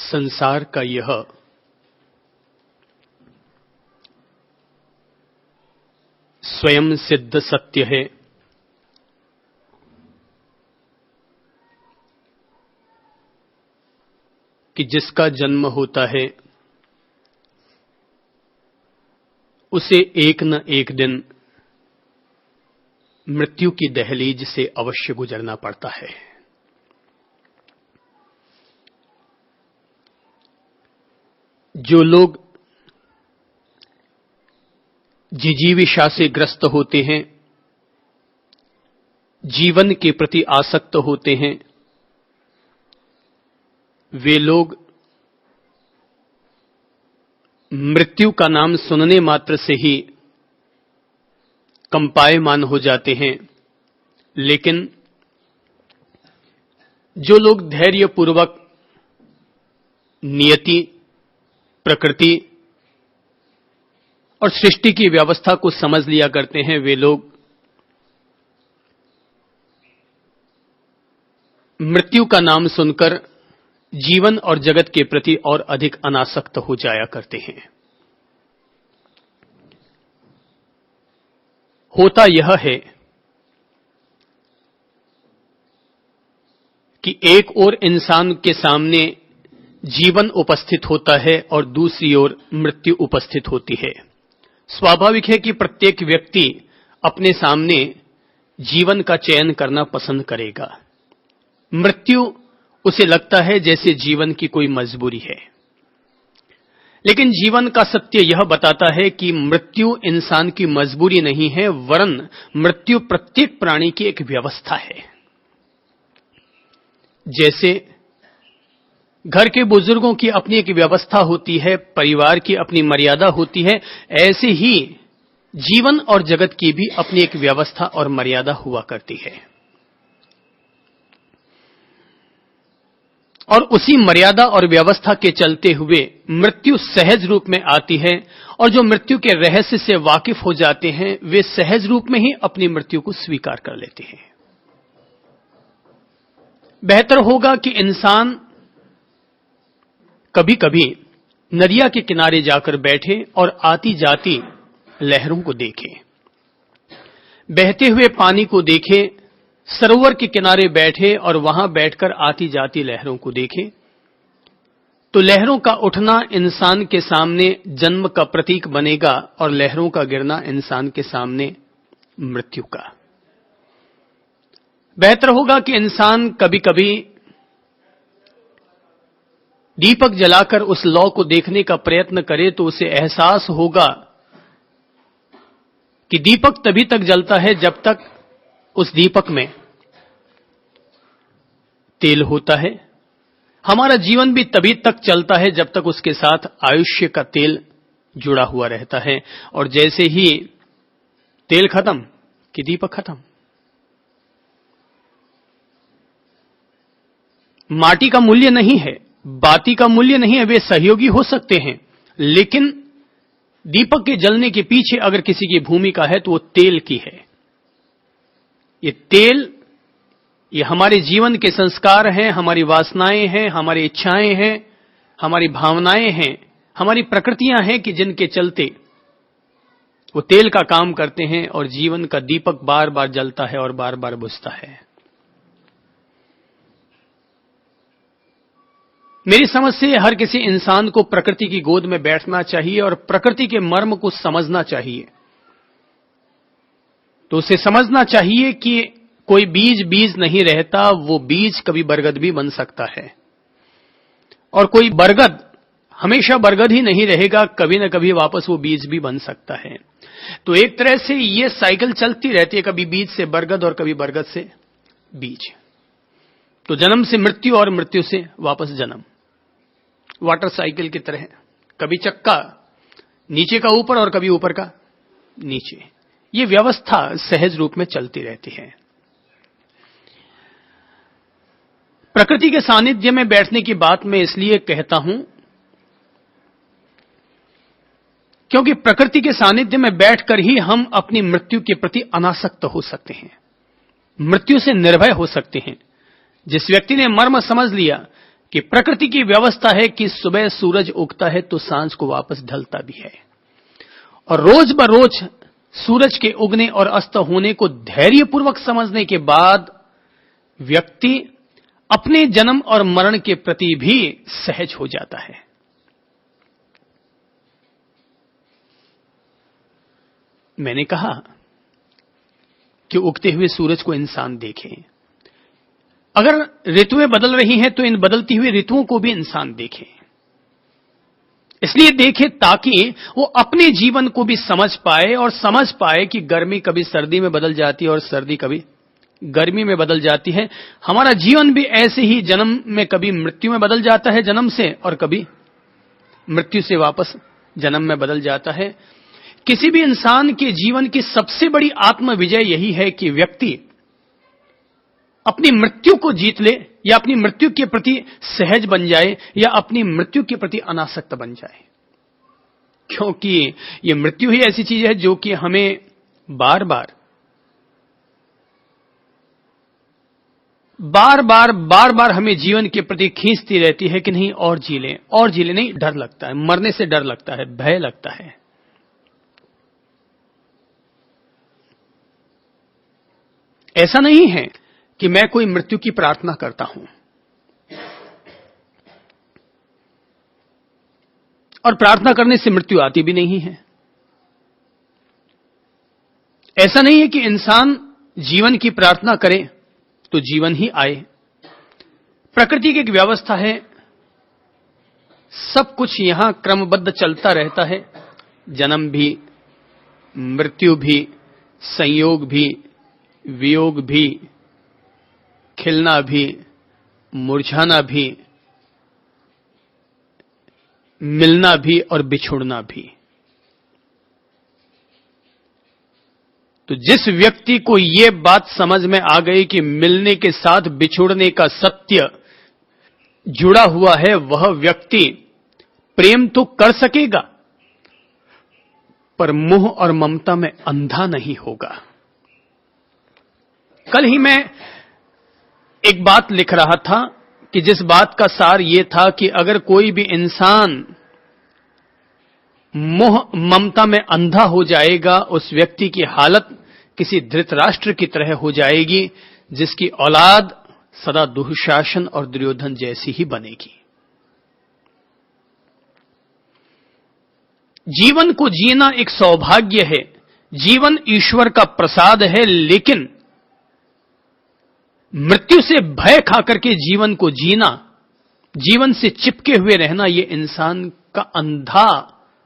संसार का यह स्वयं सिद्ध सत्य है कि जिसका जन्म होता है उसे एक न एक दिन मृत्यु की दहलीज से अवश्य गुजरना पड़ता है। जो लोग जिजीविषा से ग्रस्त होते हैं, जीवन के प्रति आसक्त होते हैं, वे लोग मृत्यु का नाम सुनने मात्र से ही कंपायमान हो जाते हैं। लेकिन जो लोग धैर्यपूर्वक नियति, प्रकृति और सृष्टि की व्यवस्था को समझ लिया करते हैं, वे लोग मृत्यु का नाम सुनकर जीवन और जगत के प्रति और अधिक अनासक्त हो जाया करते हैं। होता यह है कि एक ओर इंसान के सामने जीवन उपस्थित होता है और दूसरी ओर मृत्यु उपस्थित होती है। स्वाभाविक है कि प्रत्येक व्यक्ति अपने सामने जीवन का चयन करना पसंद करेगा। मृत्यु उसे लगता है जैसे जीवन की कोई मजबूरी है। लेकिन जीवन का सत्य यह बताता है कि मृत्यु इंसान की मजबूरी नहीं है, वरन मृत्यु प्रत्येक प्राणी की एक व्यवस्था है। जैसे घर के बुजुर्गों की अपनी एक व्यवस्था होती है, परिवार की अपनी मर्यादा होती है, ऐसे ही जीवन और जगत की भी अपनी एक व्यवस्था और मर्यादा हुआ करती है। और उसी मर्यादा और व्यवस्था के चलते हुए मृत्यु सहज रूप में आती है, और जो मृत्यु के रहस्य से वाकिफ हो जाते हैं वे सहज रूप में ही अपनी मृत्यु को स्वीकार कर लेते हैं। बेहतर होगा कि इंसान कभी कभी नदिया के किनारे जाकर बैठे और आती जाती लहरों को देखे, बहते हुए पानी को देखे, सरोवर के किनारे बैठे और वहां बैठकर आती जाती लहरों को देखे, तो लहरों का उठना इंसान के सामने जन्म का प्रतीक बनेगा और लहरों का गिरना इंसान के सामने मृत्यु का। बेहतर होगा कि इंसान कभी कभी दीपक जलाकर उस लौ को देखने का प्रयत्न करे, तो उसे एहसास होगा कि दीपक तभी तक जलता है जब तक उस दीपक में तेल होता है। हमारा जीवन भी तभी तक चलता है जब तक उसके साथ आयुष्य का तेल जुड़ा हुआ रहता है, और जैसे ही तेल खत्म कि दीपक खत्म। माटी का मूल्य नहीं है, बाती का मूल्य नहीं है, वे सहयोगी हो सकते हैं, लेकिन दीपक के जलने के पीछे अगर किसी की भूमिका है तो वो तेल की है। ये तेल, ये हमारे जीवन के संस्कार हैं, हमारी वासनाएं हैं, हमारी इच्छाएं हैं, हमारी भावनाएं हैं, हमारी प्रकृतियां हैं कि जिनके चलते वो तेल का काम करते हैं और जीवन का दीपक बार बार जलता है और बार बार बुझता है। मेरी समझ से हर किसी इंसान को प्रकृति की गोद में बैठना चाहिए और प्रकृति के मर्म को समझना चाहिए। तो उसे समझना चाहिए कि कोई बीज बीज नहीं रहता, वो बीज कभी बरगद भी बन सकता है, और कोई बरगद हमेशा बरगद ही नहीं रहेगा, कभी न कभी वापस वो बीज भी बन सकता है। तो एक तरह से ये साइकिल चलती रहती है, कभी बीज से बरगद और कभी बरगद से बीज। तो जन्म से मृत्यु और मृत्यु से वापस जन्म, वाटर साइकिल की तरह, कभी चक्का नीचे का ऊपर और कभी ऊपर का नीचे। ये व्यवस्था सहज रूप में चलती रहती है। प्रकृति के सानिध्य में बैठने की बात मैं इसलिए कहता हूं क्योंकि प्रकृति के सानिध्य में बैठकर ही हम अपनी मृत्यु के प्रति अनासक्त हो सकते हैं, मृत्यु से निर्भय हो सकते हैं। जिस व्यक्ति ने मर्म समझ लिया कि प्रकृति की व्यवस्था है कि सुबह सूरज उगता है तो सांझ को वापस ढलता भी है, और रोज बरोज सूरज के उगने और अस्त होने को धैर्यपूर्वक समझने के बाद व्यक्ति अपने जन्म और मरण के प्रति भी सहज हो जाता है। मैंने कहा कि उगते हुए सूरज को इंसान देखे, अगर ऋतुएं बदल रही हैं तो इन बदलती हुई ऋतुओं को भी इंसान देखे। इसलिए देखे ताकि वो अपने जीवन को भी समझ पाए और समझ पाए कि गर्मी कभी सर्दी में बदल जाती है और सर्दी कभी गर्मी में बदल जाती है। हमारा जीवन भी ऐसे ही जन्म में कभी मृत्यु में बदल जाता है जन्म से, और कभी मृत्यु से वापस जन्म में बदल जाता है। किसी भी इंसान के जीवन की सबसे बड़ी आत्म विजय यही है कि व्यक्ति अपनी मृत्यु को जीत ले, या अपनी मृत्यु के प्रति सहज बन जाए, या अपनी मृत्यु के प्रति अनासक्त बन जाए। क्योंकि ये मृत्यु ही ऐसी चीज है जो कि हमें बार बार हमें जीवन के प्रति खींचती रहती है कि नहीं और जी लें, और जी लें। नहीं, डर लगता है, मरने से डर लगता है, भय लगता है। ऐसा नहीं है कि मैं कोई मृत्यु की प्रार्थना करता हूं, और प्रार्थना करने से मृत्यु आती भी नहीं है। ऐसा नहीं है कि इंसान जीवन की प्रार्थना करे तो जीवन ही आए। प्रकृति की एक व्यवस्था है, सब कुछ यहां क्रमबद्ध चलता रहता है। जन्म भी, मृत्यु भी, संयोग भी, वियोग भी, खिलना भी, मुरझाना भी, मिलना भी और बिछुड़ना भी। तो जिस व्यक्ति को यह बात समझ में आ गई कि मिलने के साथ बिछुड़ने का सत्य जुड़ा हुआ है, वह व्यक्ति प्रेम तो कर सकेगा पर मोह और ममता में अंधा नहीं होगा। कल ही मैं एक बात लिख रहा था कि जिस बात का सार यह था कि अगर कोई भी इंसान मोह ममता में अंधा हो जाएगा, उस व्यक्ति की हालत किसी धृतराष्ट्र की तरह हो जाएगी, जिसकी औलाद सदा दुःशासन और दुर्योधन जैसी ही बनेगी। जीवन को जीना एक सौभाग्य है, जीवन ईश्वर का प्रसाद है, लेकिन मृत्यु से भय खाकर के जीवन को जीना, जीवन से चिपके हुए रहना, यह इंसान का अंधा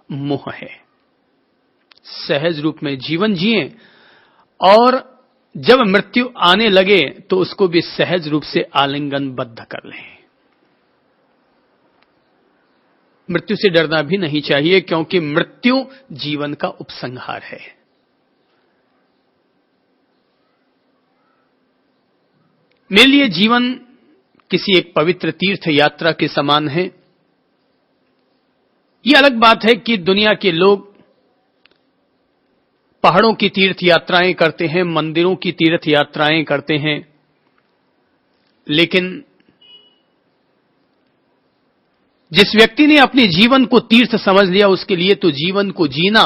मोह है। सहज रूप में जीवन जिए, और जब मृत्यु आने लगे तो उसको भी सहज रूप से आलिंगनबद्ध कर लें। मृत्यु से डरना भी नहीं चाहिए, क्योंकि मृत्यु जीवन का उपसंहार है। मेरे लिए जीवन किसी एक पवित्र तीर्थ यात्रा के समान है। यह अलग बात है कि दुनिया के लोग पहाड़ों की तीर्थ यात्राएं करते हैं, मंदिरों की तीर्थ यात्राएं करते हैं, लेकिन जिस व्यक्ति ने अपने जीवन को तीर्थ समझ लिया, उसके लिए तो जीवन को जीना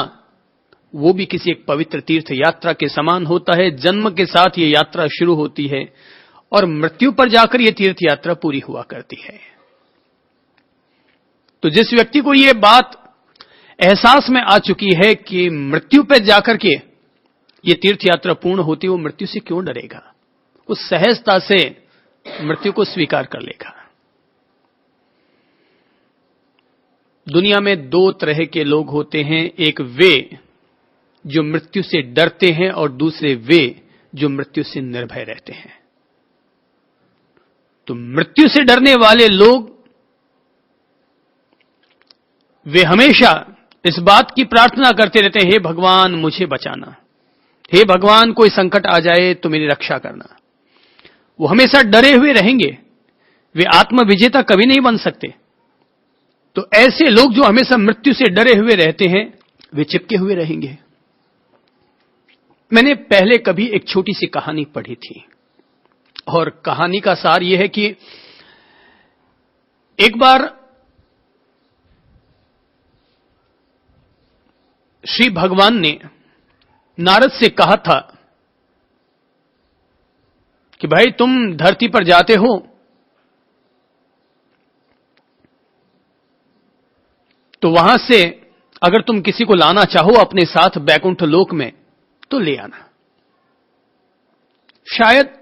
वो भी किसी एक पवित्र तीर्थ यात्रा के समान होता है। जन्म के साथ ये यात्रा शुरू होती है और मृत्यु पर जाकर यह तीर्थ यात्रा पूरी हुआ करती है। तो जिस व्यक्ति को यह बात एहसास में आ चुकी है कि मृत्यु पर जाकर के यह तीर्थ यात्रा पूर्ण होती है, वो मृत्यु से क्यों डरेगा? वो सहजता से मृत्यु को स्वीकार कर लेगा। दुनिया में दो तरह के लोग होते हैं, एक वे जो मृत्यु से डरते हैं और दूसरे वे जो मृत्यु से निर्भय रहते हैं। तो मृत्यु से डरने वाले लोग वे हमेशा इस बात की प्रार्थना करते रहते हैं, हे भगवान मुझे बचाना, हे भगवान कोई संकट आ जाए तो मेरी रक्षा करना। वो हमेशा डरे हुए रहेंगे, वे आत्मविजेता कभी नहीं बन सकते। तो ऐसे लोग जो हमेशा मृत्यु से डरे हुए रहते हैं, वे चिपके हुए रहेंगे। मैंने पहले कभी एक छोटी सी कहानी पढ़ी थी, और कहानी का सार यह है कि एक बार श्री भगवान ने नारद से कहा था कि भाई तुम धरती पर जाते हो तो वहां से अगर तुम किसी को लाना चाहो अपने साथ बैकुंठ लोक में तो ले आना। शायद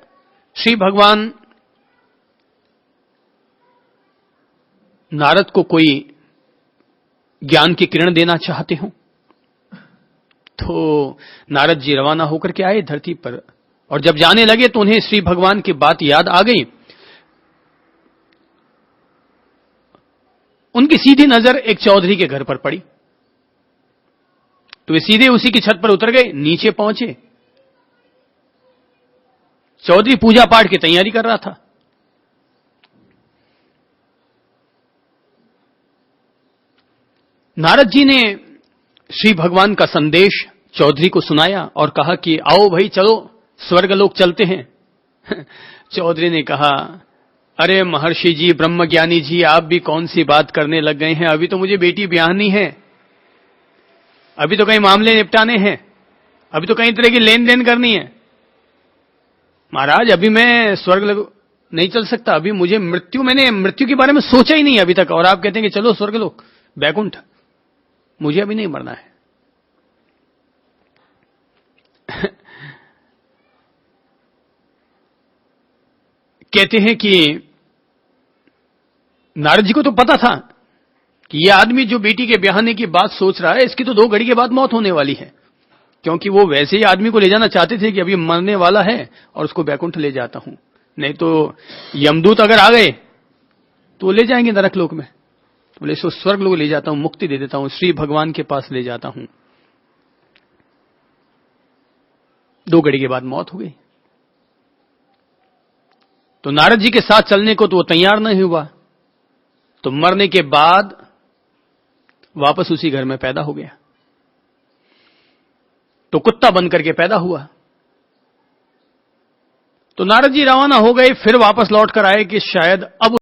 श्री भगवान नारद को कोई ज्ञान की किरण देना चाहते हो। तो नारद जी रवाना होकर के आए धरती पर, और जब जाने लगे तो उन्हें श्री भगवान की बात याद आ गई। उनकी सीधी नजर एक चौधरी के घर पर पड़ी तो वे सीधे उसी की छत पर उतर गए, नीचे पहुंचे। चौधरी पूजा पाठ की तैयारी कर रहा था। नारद जी ने श्री भगवान का संदेश चौधरी को सुनाया और कहा कि आओ भाई चलो स्वर्गलोक चलते हैं। चौधरी ने कहा, अरे महर्षि जी, ब्रह्मज्ञानी जी, आप भी कौन सी बात करने लग गए हैं? अभी तो मुझे बेटी ब्याहनी है, अभी तो कई मामले निपटाने हैं, अभी तो कई तरह की लेन देन करनी है। महाराज अभी मैं स्वर्गलोक नहीं चल सकता, अभी मुझे मैंने मृत्यु के बारे में सोचा ही नहीं अभी तक, और आप कहते हैं कि चलो स्वर्गलोक बैकुंठ, मुझे अभी नहीं मरना है। कहते हैं कि नारद जी को तो पता था कि यह आदमी जो बेटी के ब्याहने की बात सोच रहा है, इसकी तो 2 घड़ी के बाद मौत होने वाली है, क्योंकि वो वैसे ही आदमी को ले जाना चाहते थे कि अभी मरने वाला है और उसको बैकुंठ ले जाता हूं, नहीं तो यमदूत अगर आ गए तो ले जाएंगे नरक लोक में। बोले इसको स्वर्ग लोग ले जाता हूं, मुक्ति दे देता हूं, श्री भगवान के पास ले जाता हूं। 2 घड़ी के बाद मौत हो गई। तो नारद जी के साथ चलने को तो वो तैयार नहीं हुआ, तो मरने के बाद वापस उसी घर में पैदा हो गया। तो कुत्ता बन करके पैदा हुआ। तो नारद जी रवाना हो गए, फिर वापस लौट कर आए कि शायद अब